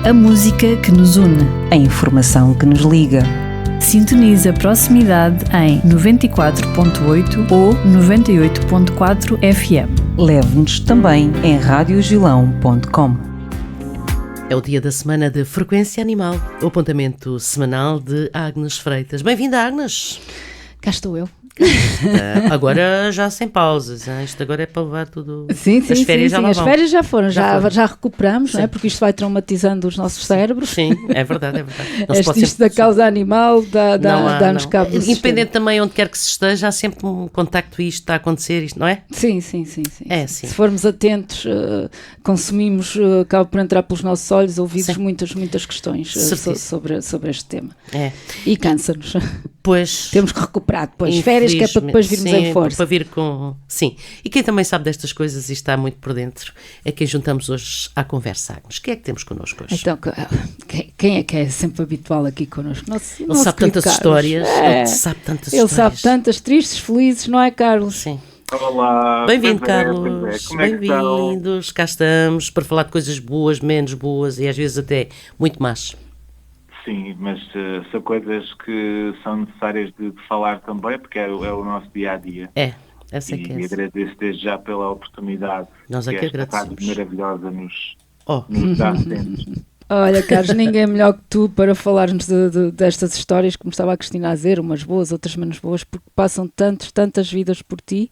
A música que nos une. A informação que nos liga. Sintoniza Proximidade em 94.8 ou 98.4 FM. Leve-nos também em radiogilão.com. É o dia da semana de Frequência Animal, o apontamento semanal de Agnes Freitas. Bem-vinda, Agnes! Cá estou eu. Agora já sem pausas, hein? Isto agora é para levar tudo. Sim, as férias já lá as vão. férias já foram, já recuperamos, Sim. não é? Porque isto vai traumatizando os nossos cérebros. Sim, é verdade. Não se pode Isto da causa animal dá-nos cabo do Independente também onde quer que se esteja, há sempre um contacto isto está a acontecer, isto não é? Sim. É, sim. Se formos atentos, consumimos, acaba por entrar pelos nossos olhos, ouvidos muitas questões sobre este tema. É. E cansa-nos. Pois, temos que recuperar depois. Férias que é para depois virmos em força. Para vir com... Sim. E quem também sabe destas coisas e está muito por dentro é quem juntamos hoje à conversa, Agnes. Quem é que temos connosco hoje? Então, quem é que é sempre habitual aqui connosco? Ele sabe tantas histórias. Ele sabe tantas histórias. Ele sabe tantas, tristes, felizes, não é, Carlos? Sim. Olá, bem-vindo, Carlos. Como é que bem-vindos. Cá estamos para falar de coisas boas, menos boas e às vezes até muito más. Sim, mas são coisas que são necessárias de falar também, porque é o nosso dia-a-dia. Essa que é. E agradeço desde já pela oportunidade. Nós aqui agradecemos. Esta maravilhosa nos dá sempre. Olha, Carlos, ninguém é melhor que tu para falarmos destas histórias, como estava a Cristina a dizer, umas boas, outras menos boas, porque passam tantas vidas por ti,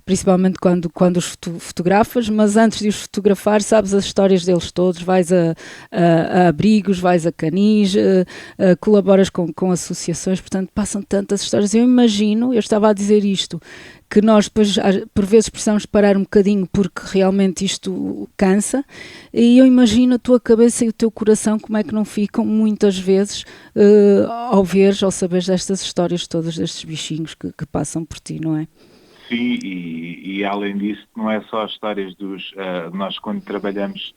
principalmente quando os fotografas, mas antes de os fotografar sabes as histórias deles todos, vais a abrigos, vais a canis, colaboras com associações, portanto passam tantas histórias. Eu imagino, eu estava a dizer isto, que nós depois por vezes precisamos parar um bocadinho porque realmente isto cansa, e eu imagino a tua cabeça e o teu coração como é que não ficam muitas vezes ao saberes destas histórias todas, destes bichinhos que passam por ti, não é? Sim, e além disso não é só as histórias nós quando trabalhamos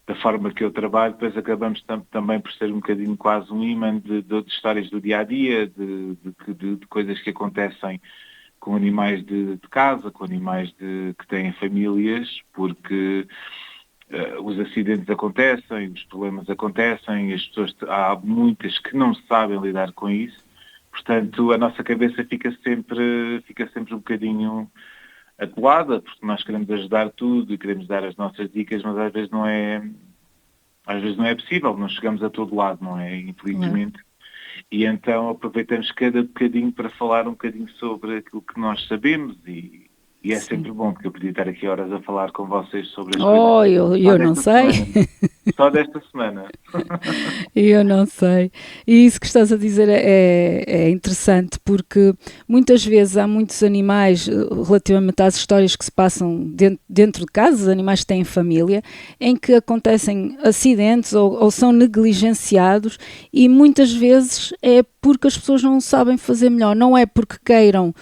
da forma que eu trabalho, depois acabamos também por ser um bocadinho quase um imã de histórias do dia-a-dia, de coisas que acontecem com animais de casa, com animais que têm famílias, porque os acidentes acontecem, os problemas acontecem, há muitas que não sabem lidar com isso, portanto a nossa cabeça fica sempre um bocadinho atolada, porque nós queremos ajudar tudo e queremos dar as nossas dicas, mas às vezes não é possível, não chegamos a todo lado, não é? Infelizmente. E então aproveitamos cada bocadinho para falar um bocadinho sobre aquilo que nós sabemos e é sempre bom, porque eu podia estar aqui horas a falar com vocês sobre as coisas. Eu não sei. Só desta semana. Eu não sei. E isso que estás a dizer é interessante, porque muitas vezes há muitos animais, relativamente às histórias que se passam dentro de casa, os animais que têm família, em que acontecem acidentes ou são negligenciados, e muitas vezes é porque as pessoas não sabem fazer melhor, não é porque queiram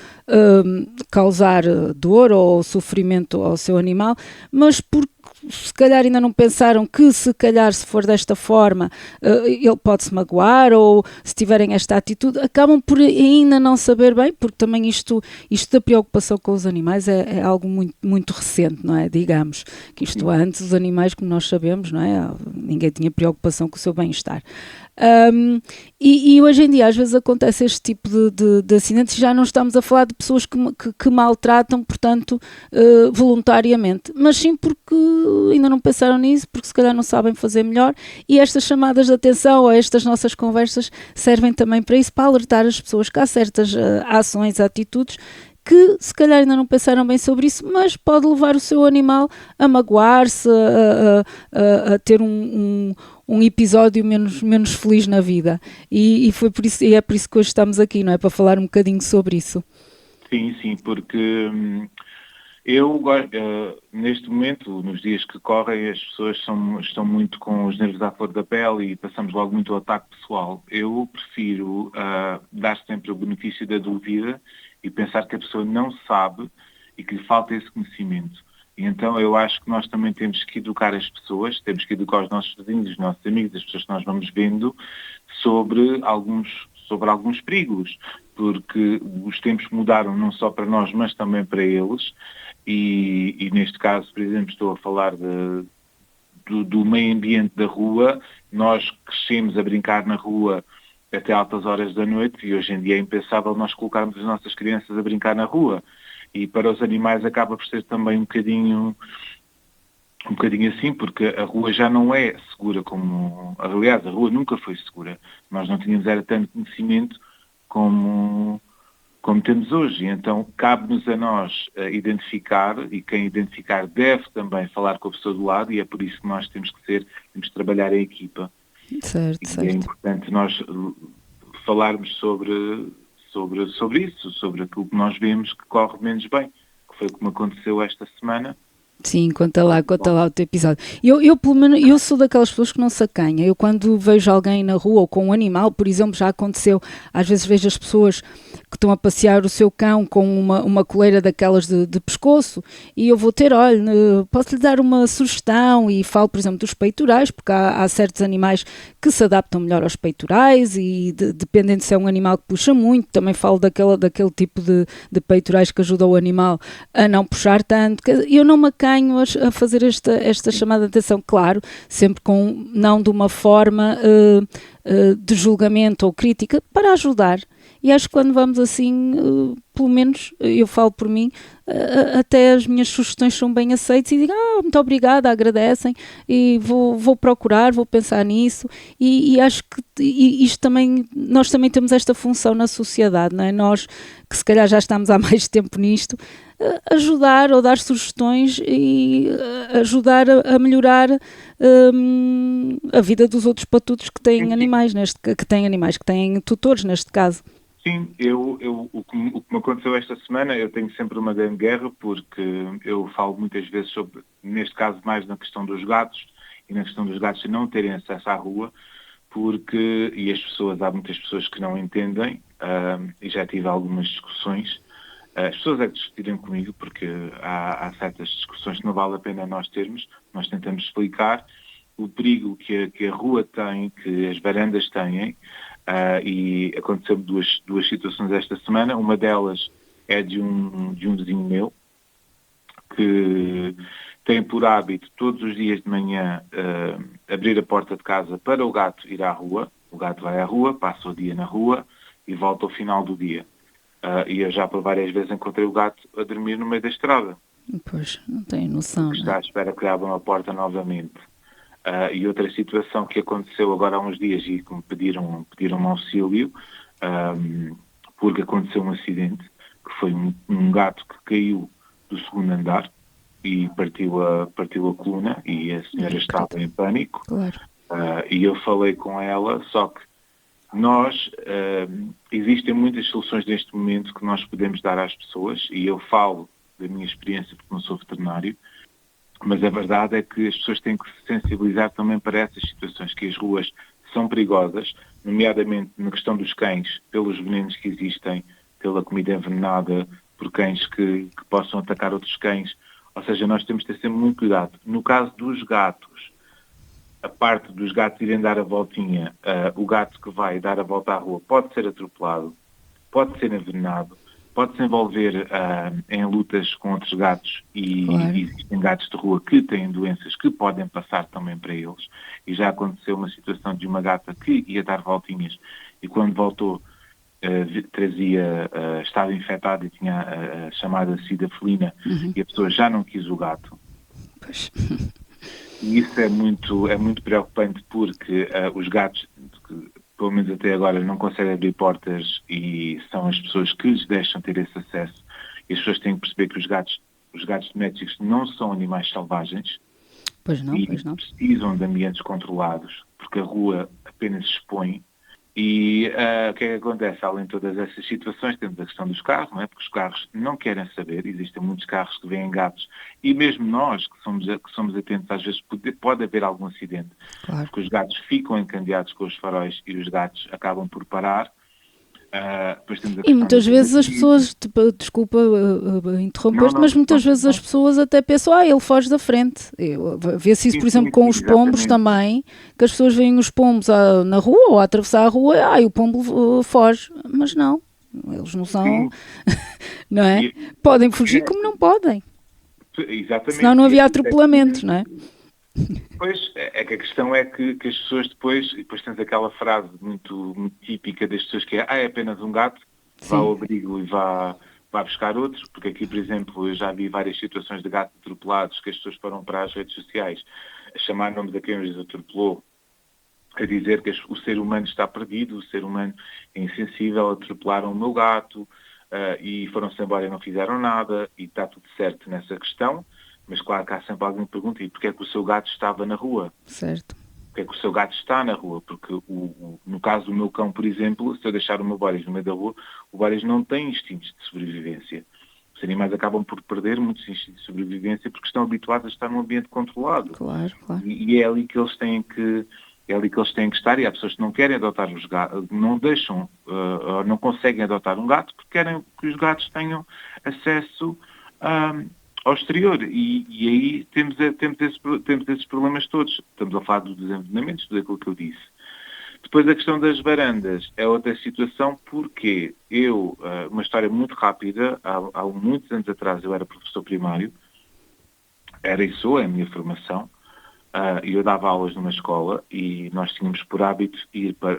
causar dor ou sofrimento ao seu animal, mas porque se calhar ainda não pensaram que se for desta forma ele pode-se magoar, ou se tiverem esta atitude, acabam por ainda não saber bem, porque também isto da preocupação com os animais é algo muito, muito recente, não é? Digamos que isto antes, os animais, como nós sabemos, não é? Ninguém tinha preocupação com o seu bem-estar. E hoje em dia às vezes acontece este tipo de acidentes, e já não estamos a falar de pessoas que maltratam, portanto, voluntariamente, mas sim porque ainda não pensaram nisso, porque se calhar não sabem fazer melhor, e estas chamadas de atenção ou estas nossas conversas servem também para isso, para alertar as pessoas que há certas ações, atitudes que se calhar ainda não pensaram bem sobre isso, mas pode levar o seu animal a magoar-se, a ter um episódio menos feliz na vida. E foi por isso, e é por isso que hoje estamos aqui, não é? Para falar um bocadinho sobre isso. Sim, porque eu neste momento, nos dias que correm, as pessoas estão muito com os nervos à flor da pele e passamos logo muito ao ataque pessoal. Eu prefiro dar sempre o benefício da dúvida e pensar que a pessoa não sabe e que lhe falta esse conhecimento. E então eu acho que nós também temos que educar as pessoas, temos que educar os nossos vizinhos, os nossos amigos, as pessoas que nós vamos vendo sobre alguns perigos, porque os tempos mudaram não só para nós, mas também para eles. E neste caso, por exemplo, estou a falar do meio ambiente da rua. Nós crescemos a brincar na rua até altas horas da noite e hoje em dia é impensável nós colocarmos as nossas crianças a brincar na rua. E para os animais acaba por ser também um bocadinho assim, porque a rua já não é segura como... Aliás, a rua nunca foi segura. Nós não tínhamos era tanto conhecimento como temos hoje. Então, cabe-nos a nós identificar, e quem identificar deve também falar com a pessoa do lado, e é por isso que nós temos que trabalhar em equipa. Certo, E certo. é importante nós falarmos sobre isso, sobre aquilo que nós vemos que corre menos bem, que foi como aconteceu esta semana. Sim, conta lá o teu episódio. Eu, pelo menos, eu sou daquelas pessoas que não se acanha. Eu, quando vejo alguém na rua ou com um animal, por exemplo, já aconteceu, às vezes vejo as pessoas que estão a passear o seu cão com uma coleira daquelas de pescoço e eu vou ter, olha, posso-lhe dar uma sugestão e falo, por exemplo, dos peitorais, porque há certos animais que se adaptam melhor aos peitorais e dependendo se é um animal que puxa muito, também falo daquele tipo de peitorais que ajuda o animal a não puxar tanto. Eu não me acanho a fazer esta chamada de atenção, claro, sempre não de uma forma de julgamento ou crítica, para ajudar. E acho que quando vamos assim, pelo menos eu falo por mim, até as minhas sugestões são bem aceitas e digo, muito obrigada, agradecem e vou procurar, vou pensar nisso e acho que isto também, nós também temos esta função na sociedade, não é? Nós que se calhar já estamos há mais tempo nisto, ajudar ou dar sugestões e ajudar a melhorar a vida dos outros patutos que têm animais, que têm tutores neste caso. Sim, o que me aconteceu esta semana, eu tenho sempre uma grande guerra porque eu falo muitas vezes sobre, neste caso mais na questão dos gatos e na questão dos gatos não terem acesso à rua, e há muitas pessoas que não entendem, e já tive algumas discussões, as pessoas é que discutirem comigo porque há certas discussões que não vale a pena nós termos, nós tentamos explicar o perigo que a rua tem, que as varandas têm. E aconteceu duas situações esta semana. Uma delas é de um vizinho meu que tem por hábito todos os dias de manhã abrir a porta de casa para o gato ir à rua. O gato vai à rua, passa o dia na rua e volta ao final do dia. E eu já por várias vezes encontrei o gato a dormir no meio da estrada. Pois, não tenho noção. Está à espera que abram a porta novamente. E outra situação que aconteceu agora há uns dias e que me pediram auxílio, porque aconteceu um acidente, que foi um gato que caiu do segundo andar e partiu a coluna e a senhora estava em pânico. Claro. E eu falei com ela, só que existem muitas soluções neste momento que nós podemos dar às pessoas e eu falo da minha experiência porque não sou veterinário. Mas a verdade é que as pessoas têm que se sensibilizar também para essas situações, que as ruas são perigosas, nomeadamente na questão dos cães, pelos venenos que existem, pela comida envenenada, por cães que possam atacar outros cães. Ou seja, nós temos de ter sempre muito cuidado. No caso dos gatos, a parte dos gatos irem dar a voltinha, o gato que vai dar a volta à rua pode ser atropelado, pode ser envenenado, pode se envolver em lutas com outros gatos e existem gatos de rua que têm doenças que podem passar também para eles. E já aconteceu uma situação de uma gata que ia dar voltinhas e quando voltou estava infectada e tinha a chamada sida felina e a pessoa já não quis o gato. Pois. E isso é muito preocupante porque os gatos, pelo menos até agora, não conseguem abrir portas e são as pessoas que lhes deixam ter esse acesso. E as pessoas têm que perceber que os gatos domésticos não são animais selvagens. Pois não. Precisam de ambientes controlados, porque a rua apenas expõe. E o que é que acontece? Além de todas essas situações, temos a questão dos carros, não é? Porque os carros não querem saber, existem muitos carros que veem gatos, e mesmo nós, que somos atentos, às vezes pode haver algum acidente, Claro. porque os gatos ficam encandeados com os faróis e os gatos acabam por parar. E muitas vezes as pessoas, desculpa interromper-te, mas muitas vezes as pessoas até pensam, ele foge da frente. Vê-se isso, por exemplo, com os pombos também, que as pessoas veem os pombos na rua ou a atravessar a rua, e o pombo foge. Mas não, eles não são, não é? Podem fugir como não podem. Exatamente. Senão não havia atropelamentos, não é? Pois, é que a questão é que as pessoas depois tens aquela frase muito típica das pessoas que é apenas um gato, vá ao Sim, abrigo e vá buscar outro, porque aqui, por exemplo, eu já vi várias situações de gatos atropelados que as pessoas foram para as redes sociais a chamar nomes a quem os atropelou, a dizer que o ser humano está perdido, o ser humano é insensível, atropelaram o meu gato e foram-se embora e não fizeram nada e está tudo certo nessa questão, mas claro que há sempre alguém que pergunta e porque é que o seu gato estava na rua? certo. Porque é que o seu gato está na rua? Porque no caso do meu cão, por exemplo, se eu deixar o meu Boris no meio da rua, o Boris não tem instintos de sobrevivência. Os animais acabam por perder muitos instintos de sobrevivência porque estão habituados a estar num ambiente controlado. Claro, claro. E é ali que eles têm que estar, e há pessoas que não querem adotar os gatos, não deixam, não conseguem adotar um gato porque querem que os gatos tenham acesso ao exterior. E aí temos esses problemas todos. Estamos a falar dos desenvolvimentos, tudo aquilo que eu disse. Depois a questão das varandas é outra situação porque uma história muito rápida, há muitos anos atrás eu era professor primário, era e sou, é a minha formação, e eu dava aulas numa escola e nós tínhamos por hábito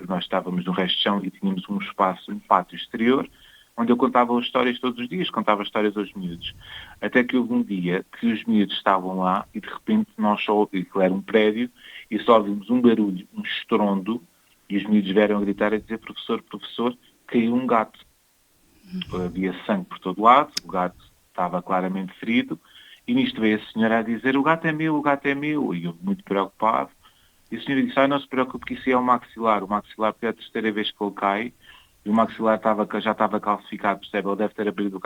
nós estávamos no resto de chão e tínhamos um espaço, um pátio exterior, onde eu contava as histórias todos os dias, contava histórias aos miúdos. Até que houve um dia que os miúdos estavam lá e de repente aquilo era um prédio, e só ouvimos um barulho, um estrondo, e os miúdos vieram a gritar a dizer, professor, professor, caiu um gato. Havia sangue por todo lado, o gato estava claramente ferido, e nisto veio a senhora a dizer, o gato é meu, o gato é meu, e eu muito preocupado. E a senhora disse, não se preocupe que isso é o maxilar porque é a terceira vez que ele cai, e o maxilar já estava calcificado, percebe? Ele deve ter abrido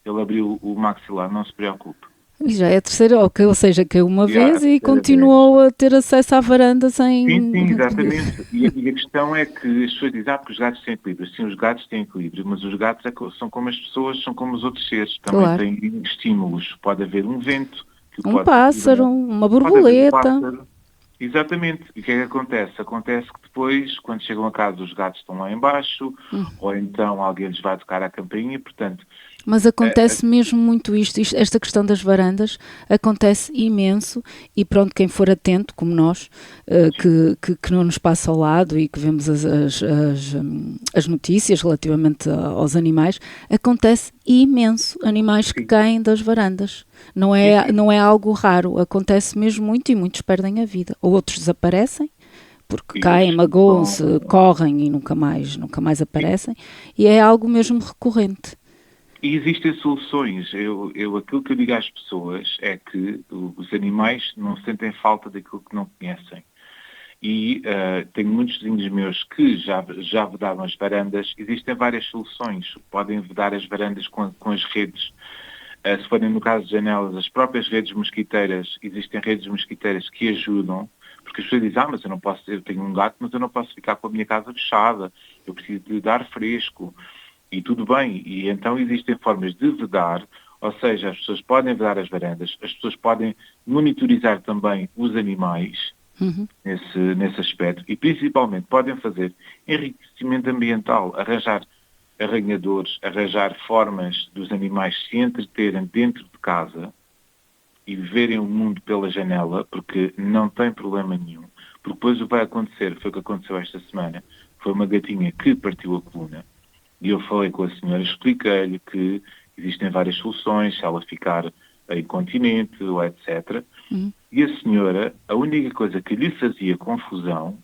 ele abriu o maxilar, não se preocupe. E já é a terceira, ou seja, caiu uma Já, vez a e terceira continuou a ter acesso à varanda sem... Sim, exatamente. E a questão é que as pessoas dizem, porque os gatos têm equilíbrio. Sim, os gatos têm equilíbrio, mas os gatos são como as pessoas, são como os outros seres. Também Claro. têm estímulos. Pode haver um vento. Que Um pode pássaro, desequilibrar. uma Pode haver um borboleta. pássaro. Exatamente. E o que é que acontece? Acontece que depois, quando chegam a casa, os gatos estão lá embaixo, ou então alguém lhes vai tocar a campainha, portanto... Mas acontece mesmo muito esta questão das varandas acontece imenso e pronto, quem for atento, como nós, que não nos passa ao lado e que vemos as notícias relativamente aos animais, acontece imenso animais que caem das varandas. Não é algo raro, acontece mesmo muito e muitos perdem a vida. Ou outros desaparecem, porque caem, magoam-se, correm e nunca mais aparecem, e é algo mesmo recorrente. E existem soluções. Aquilo que eu digo às pessoas é que os animais não sentem falta daquilo que não conhecem. E tenho muitos vizinhos meus que já vedaram as varandas. Existem várias soluções. Podem vedar as varandas com as redes. Se forem no caso de janelas, as próprias redes mosquiteiras, existem redes mosquiteiras que ajudam. Porque as pessoas dizem, mas eu tenho um gato, mas eu não posso ficar com a minha casa fechada. Eu preciso de dar fresco. E tudo bem, e então existem formas de vedar, ou seja, as pessoas podem vedar as varandas, as pessoas podem monitorizar também os animais nesse aspecto e principalmente podem fazer enriquecimento ambiental, arranjar arranhadores, arranjar formas dos animais se entreterem dentro de casa e verem o mundo pela janela, porque não tem problema nenhum. Porque depois o que vai acontecer, foi o que aconteceu esta semana, foi uma gatinha que partiu a coluna. E eu falei com a senhora, expliquei-lhe que existem várias soluções, se ela ficar incontinente, ou etc. E a senhora, a única coisa que lhe fazia confusão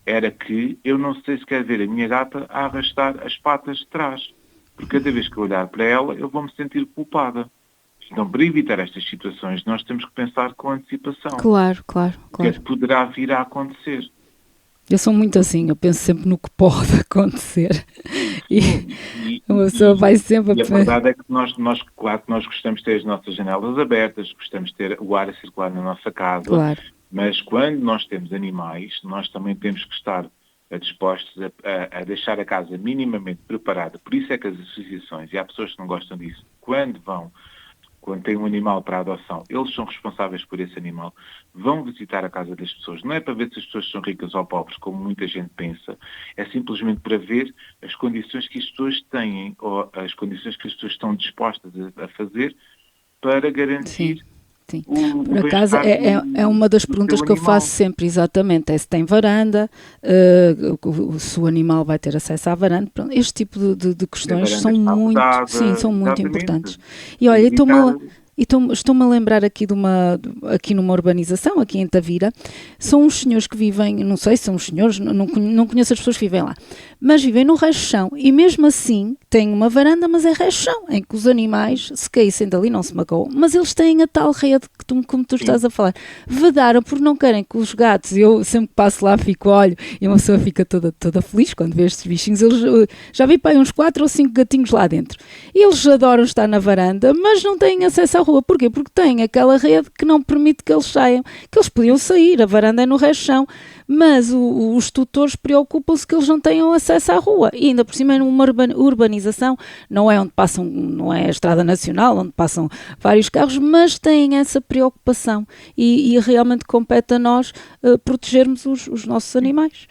era que eu não sei se quer ver a minha gata a arrastar as patas de trás. Porque cada vez que eu olhar para ela, eu vou-me sentir culpada. Então, para evitar estas situações, nós temos que pensar com antecipação. Claro. O que é que poderá vir a acontecer? Eu sou muito assim, eu penso sempre no que pode acontecer. E uma pessoa vai sempre E a verdade é que nós, claro que nós gostamos de ter as nossas janelas abertas, gostamos de ter o ar a circular na nossa casa, Claro. mas quando nós temos animais, nós também temos que estar dispostos a deixar a casa minimamente preparada. Por isso é que as associações, e há pessoas que não gostam disso, quando têm um animal para adoção, eles são responsáveis por esse animal, vão visitar a casa das pessoas. Não é para ver se as pessoas são ricas ou pobres, como muita gente pensa, é simplesmente para ver as condições que as pessoas têm, ou as condições que as pessoas estão dispostas a fazer para garantir Sim. o Por acaso é uma das perguntas que eu faço sempre, exatamente, é se tem varanda, se o animal vai ter acesso à varanda. Pronto, este tipo de questões são muito, são muito importantes. E olha, estou-me a lembrar aqui aqui numa urbanização, aqui em Tavira, são uns senhores que vivem, não sei se são uns senhores, não conheço as pessoas que vivem lá, mas vivem no resto-chão e mesmo assim têm uma varanda, mas é resto-chão, em que os animais, se caíssem dali, não se magoam, mas eles têm a tal rede que como tu estás a falar. Vedaram porque não querem que os gatos, eu sempre que passo lá fico, olho, e uma pessoa fica toda feliz quando vê estes bichinhos, já vi para aí uns 4 ou 5 gatinhos lá dentro. Eles adoram estar na varanda, mas não têm acesso à rua. Porquê? Porque têm aquela rede que não permite que eles saiam, que eles podiam sair, a varanda é no resto-chão, mas os tutores preocupam-se que eles não tenham acesso à rua. E ainda por cima é numa urbanização, não é onde passam, não é a estrada nacional, onde passam vários carros, mas têm essa preocupação e realmente compete a nós protegermos os nossos animais.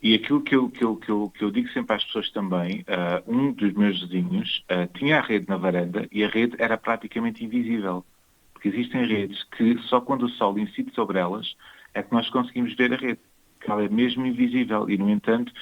E aquilo que eu digo sempre às pessoas também, um dos meus vizinhos tinha a rede na varanda e a rede era praticamente invisível. Porque existem redes que só quando o sol incide sobre elas é que nós conseguimos ver a rede. Que ela é mesmo invisível. E, no entanto,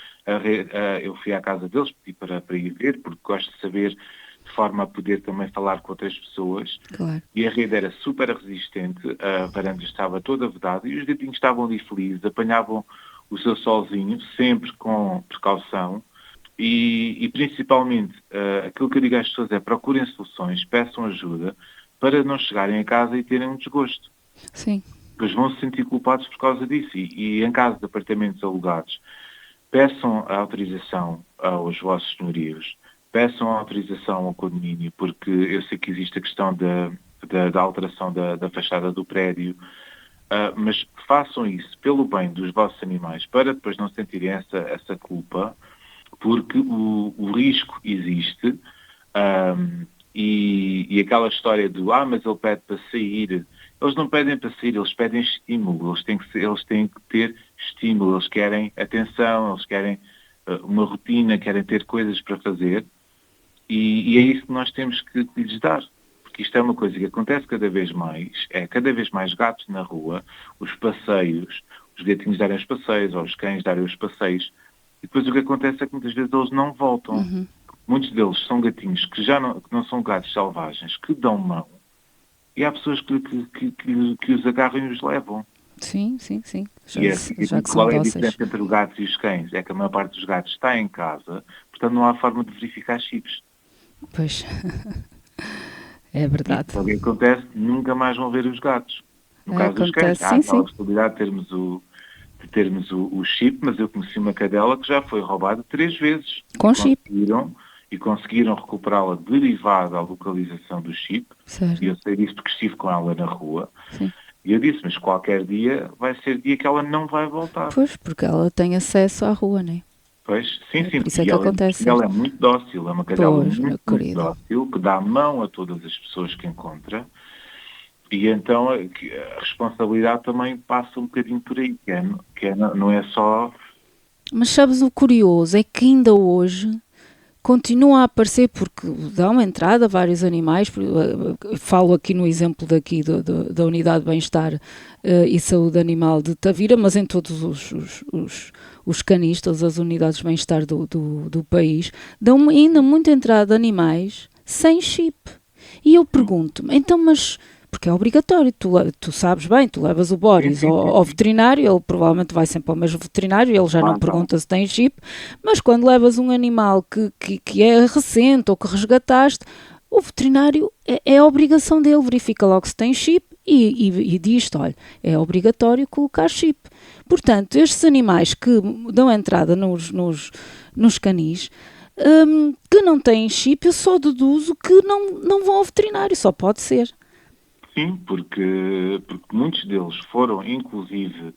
eu fui à casa deles, pedi para ir ver, porque gosto de saber de forma a poder também falar com outras pessoas. Claro. E a rede era super resistente, a varanda estava toda vedada e os gatinhos estavam ali felizes, apanhavam o seu solzinho, sempre com precaução, e principalmente aquilo que eu digo às pessoas é procurem soluções, peçam ajuda, para não chegarem a casa e terem um desgosto. Sim. Pois vão se sentir culpados por causa disso. E em caso de apartamentos alugados, peçam a autorização aos vossos senhorios, peçam a autorização ao condomínio, porque eu sei que existe a questão da alteração da fachada do prédio, mas façam isso pelo bem dos vossos animais, para depois não sentirem essa culpa, porque o risco existe, e aquela história do mas ele pede para sair, eles não pedem para sair, eles pedem estímulo, eles têm que ter estímulo, eles querem atenção, eles querem uma rotina, querem ter coisas para fazer, e é isso que nós temos que lhes dar. Porque isto é uma coisa que acontece cada vez mais gatos na rua, os passeios, os gatinhos darem os passeios, ou os cães darem os passeios, e depois o que acontece é que muitas vezes eles não voltam. Uhum. Muitos deles são gatinhos que que não são gatos selvagens, que dão mão, e há pessoas que os agarram e os levam. Sim. Já que Qual são é a dóceis. diferença entre os gatos e os cães? É que a maior parte dos gatos está em casa, portanto não há forma de verificar chips. Pois, é verdade. O que acontece, nunca mais vão ver os gatos. No caso dos Acontece, cães, há sim. a possibilidade de termos o chip, mas eu conheci uma cadela que já foi roubada 3 vezes. Com chip. Conseguiram recuperá-la derivada à localização do chip. Certo. E eu sei disso porque estive com ela na rua. Sim. E eu disse, mas qualquer dia vai ser dia que ela não vai voltar. Pois, porque ela tem acesso à rua, não é? Pois, sim. Por isso é que acontece. Ela é muito dócil, é uma cadela Pois, muito dócil, que dá a mão a todas as pessoas que encontra. E então a responsabilidade também passa um bocadinho por aí, não é só... Mas sabes o curioso? É que ainda hoje continua a aparecer, porque dão entrada a vários animais, falo aqui no exemplo da Unidade de Bem-Estar e Saúde Animal de Tavira, mas em todos os canis, todas as unidades de bem-estar do país, dão ainda muita entrada de animais sem chip. E eu pergunto-me, então, mas... Porque é obrigatório, tu sabes bem, tu levas o Boris ao veterinário, ele provavelmente vai sempre ao mesmo veterinário, ele já não pergunta se tem chip, mas quando levas um animal que é recente ou que resgataste, o veterinário é a obrigação dele, verifica logo se tem chip e diz-te, olha, é obrigatório colocar chip. Portanto, estes animais que dão entrada nos canis, que não têm chip, eu só deduzo que não vão ao veterinário, só pode ser. Sim, porque muitos deles foram, inclusive,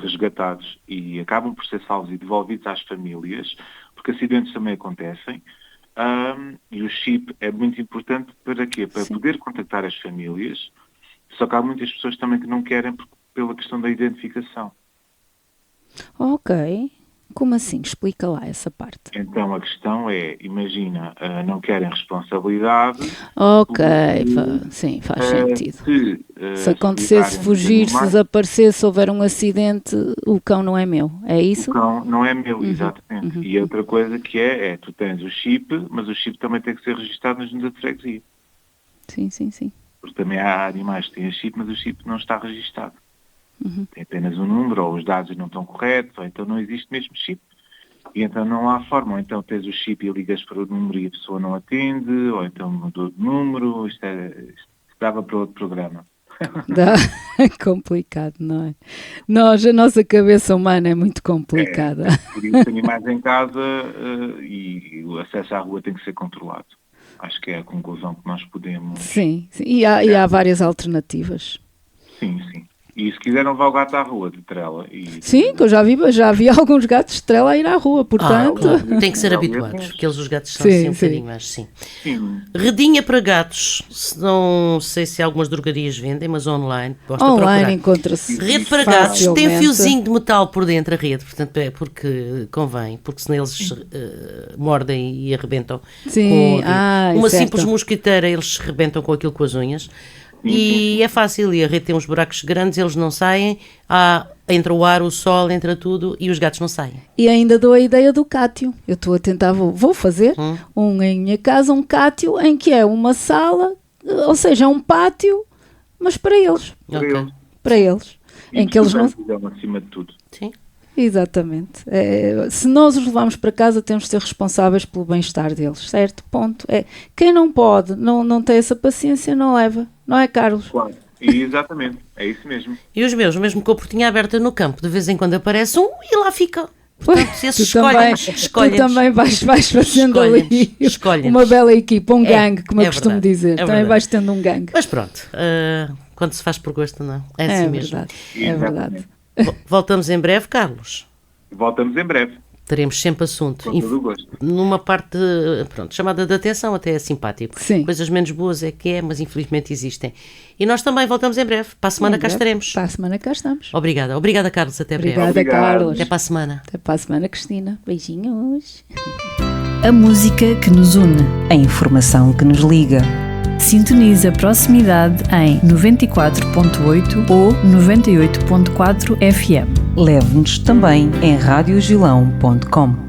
resgatados e acabam por ser salvos e devolvidos às famílias, porque acidentes também acontecem, e o chip é muito importante para quê? Para poder contactar as famílias, só que há muitas pessoas também que não querem pela questão da identificação. Ok. Como assim? Explica lá essa parte. Então a questão é, imagina, não querem responsabilidade. Ok, sim, faz sentido. Se acontecesse, ficarem fugir, se animais, desaparecer, se houver um acidente, o cão não é meu, é isso? o cão não é meu, exatamente. E outra coisa que é tu tens o chip, mas o chip também tem que ser registado na junta de freguesia. Sim, sim, sim. Porque também há animais que têm chip, mas o chip não está registado. Tem apenas um número, ou os dados não estão corretos, ou então não existe mesmo chip. E então não há forma, ou então tens o chip e ligas para o número e a pessoa não atende, ou então mudou de número, isto dava para outro programa. Dá. É complicado, não é? A nossa cabeça humana é muito complicada. Por isso, animais em casa e o acesso à rua tem que ser controlado. Acho que é a conclusão que nós podemos... Sim. E há várias alternativas. Sim. E se quiser levar o gato à rua de trela... Sim, que eu já vi alguns gatos de trela a ir à rua, portanto... Claro. Tem que ser habituados, porque os gatos são assim um bocadinho mais, sim. Redinha para gatos, não sei se algumas drogarias vendem, mas online, online encontra-se. Rede para gatos, tem um fiozinho de metal por dentro a rede, portanto é porque convém, porque senão eles mordem e arrebentam. Sim, uma certo. simples mosquiteira, eles se arrebentam com aquilo com as unhas. E é fácil, e a rede tem uns buracos grandes, eles não saem, entra o ar, o sol, entra tudo e os gatos não saem. E ainda dou a ideia do cátio. Eu estou a tentar, vou fazer em minha casa um cátio em que é uma sala, ou seja, um pátio, mas para eles. Para eles. E em que eles não... acima de tudo. Sim. Exatamente. Se nós os levamos para casa, temos de ser responsáveis pelo bem-estar deles, certo? Ponto. Quem não pode, não tem essa paciência, não leva. Não é, Carlos? Claro. Exatamente. É isso mesmo. E os meus, mesmo com a portinha aberta no campo, de vez em quando aparece um e lá fica. Portanto, se esses tu também vais fazendo ali uma bela equipa, um gangue, como eu costumo dizer. Também vais tendo um gangue. Mas pronto, quando se faz por gosto, não. É assim mesmo. É verdade. Voltamos em breve, Carlos. Voltamos em breve. Teremos sempre assunto. Com todo o gosto. Numa parte, chamada de atenção, até é simpático. Sim. Coisas menos boas mas infelizmente existem. E nós também voltamos em breve. Para a semana cá estaremos. Para a semana cá estamos. Obrigada, Carlos. Até breve. Obrigada, Carlos. Até para a semana. Até para a semana, Cristina. Beijinhos. A música que nos une. A informação que nos liga. Sintoniza Proximidade em 94.8 ou 98.4 FM. Leve-nos também em radiogilão.com.